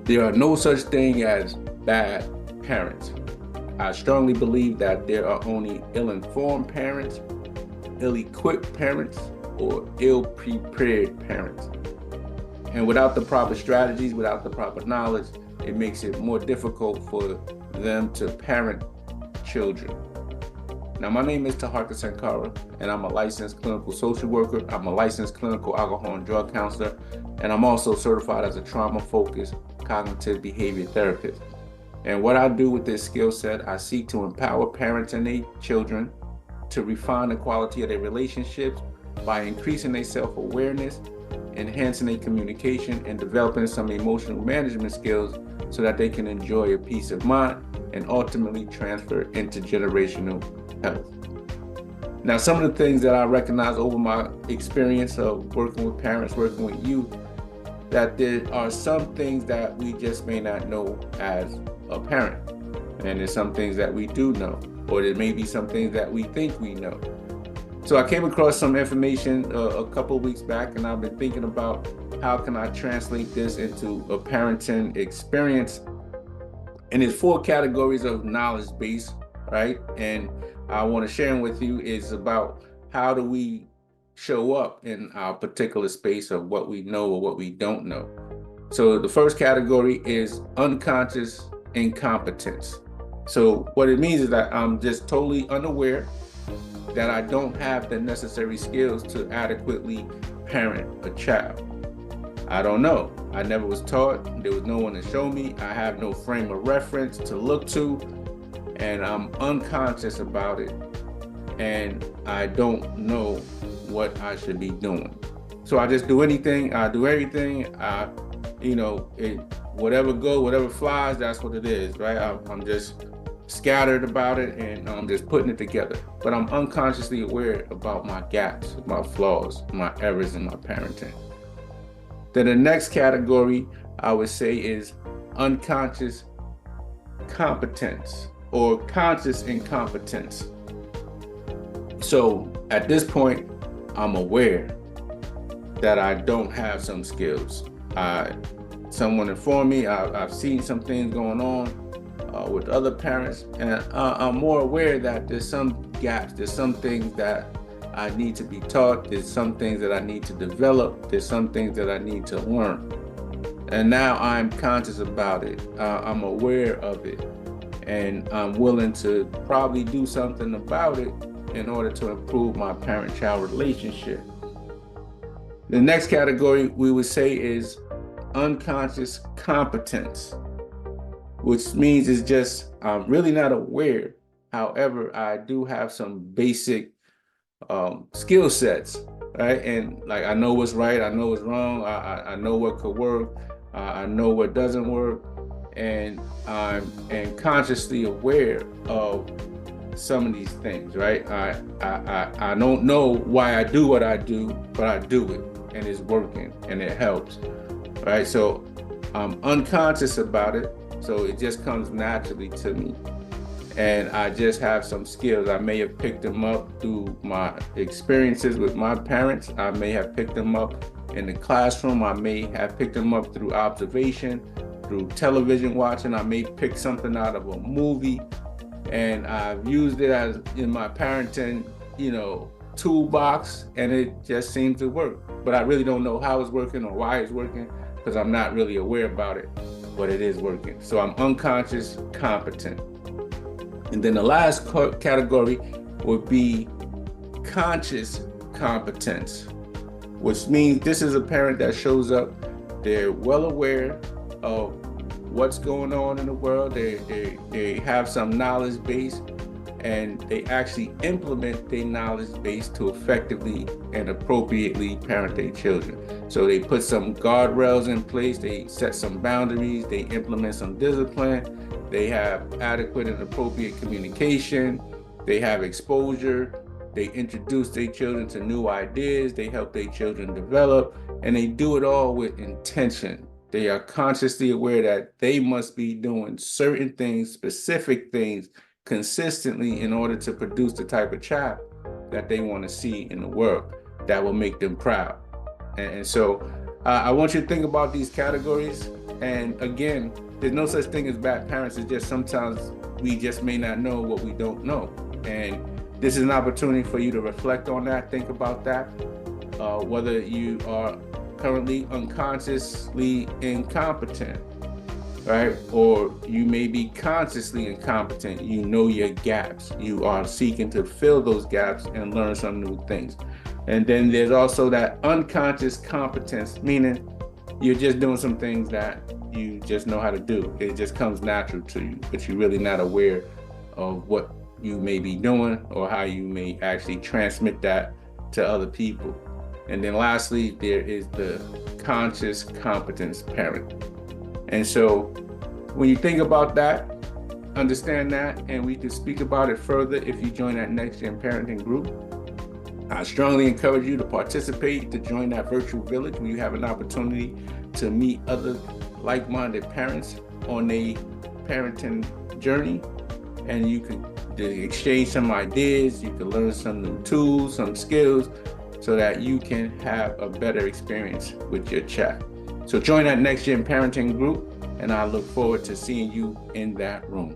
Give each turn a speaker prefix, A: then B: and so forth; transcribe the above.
A: There are no such thing as bad parents. I strongly believe that there are only ill-informed parents, ill-equipped parents, or ill-prepared parents. And without the proper strategies, without the proper knowledge, it makes it more difficult for them to parent children. Now, my name is Taharka Sankara, and I'm a licensed clinical social worker. I'm a licensed clinical alcohol and drug counselor, and I'm also certified as a trauma-focused cognitive behavior therapist. And what I do with this skill set, I seek to empower parents and their children to refine the quality of their relationships by increasing their self-awareness, enhancing their communication, and developing some emotional management skills so that they can enjoy a peace of mind and ultimately transfer intergenerational health. Now, some of the things that I recognize over my experience of working with parents, working with youth, that there are some things that we just may not know as a parent. And there's some things that we do know, or there may be some things that we think we know. So I came across some information a couple of weeks back, and I've been thinking about how can I translate this into a parenting experience. And there's 4 categories of knowledge base, right? And I want to share with you is about how do we show up in our particular space of what we know or what we don't know. So the first category is unconscious incompetence. So what it means is that I'm just totally unaware that I don't have the necessary skills to adequately parent a child. I don't know. I never was taught. There was no one to show me. I have no frame of reference to look to, and I'm unconscious about it. And I don't know what I should be doing. So I just do anything. I do everything. Whatever goes, whatever flies, that's what it is, right? I'm just scattered about it, and I'm just putting it together. But I'm unconsciously aware about my gaps, my flaws, my errors in my parenting. Then the next category I would say is unconscious competence or conscious incompetence. So at this point, I'm aware that I don't have some skills. Someone informed me, I've seen some things going on with other parents, and I'm more aware that there's some gaps, there's some things that I need to be taught, there's some things that I need to develop, there's some things that I need to learn. And now I'm conscious about it, I'm aware of it, and I'm willing to probably do something about it in order to improve my parent-child relationship. The next category we would say is unconscious competence, which means it's just I'm really not aware. However, I do have some basic skill sets, right? And like I know what's right, I know what's wrong, I know what could work, I know what doesn't work, and I'm consciously aware of some of these things, right? I don't know why I do what I do, but I do it, and it's working, and it helps, right? So I'm unconscious about it, so it just comes naturally to me. And I just have some skills. I may have picked them up through my experiences with my parents. I may have picked them up in the classroom. I may have picked them up through observation, through television watching. I may pick something out of a movie, and I've used it as in my parenting, toolbox, and it just seems to work. But I really don't know how it's working or why it's working because I'm not really aware about it, but it is working. So I'm unconscious competent. And then the last category would be conscious competence, which means this is a parent that shows up, they're well aware of what's going on in the world, they have some knowledge base, and they actually implement their knowledge base to effectively and appropriately parent their children. So they put some guardrails in place, they set some boundaries, they implement some discipline, they have adequate and appropriate communication, they have exposure, they introduce their children to new ideas, they help their children develop, and they do it all with intention. They are consciously aware that they must be doing certain things, specific things, consistently in order to produce the type of child that they want to see in the world that will make them proud. And so I want you to think about these categories And again, there's no such thing as bad parents. It's just sometimes we just may not know what we don't know. And this is an opportunity for you to reflect on that, think about that, whether you are currently unconsciously incompetent, right? Or you may be consciously incompetent. You know your gaps. You are seeking to fill those gaps and learn some new things. And then there's also that unconscious competence, meaning you're just doing some things that you just know how to do. It just comes natural to you, but you're really not aware of what you may be doing or how you may actually transmit that to other people. And then lastly, there is the conscious competence parent. And so when you think about that, understand that, and we can speak about it further if you join that Next Gen Parenting group. I strongly encourage you to participate, to join that virtual village where you have an opportunity to meet other like-minded parents on a parenting journey, and you can exchange some ideas, you can learn some new tools, some skills, so that you can have a better experience with your child. So join that Next Gen Parenting group, and I look forward to seeing you in that room.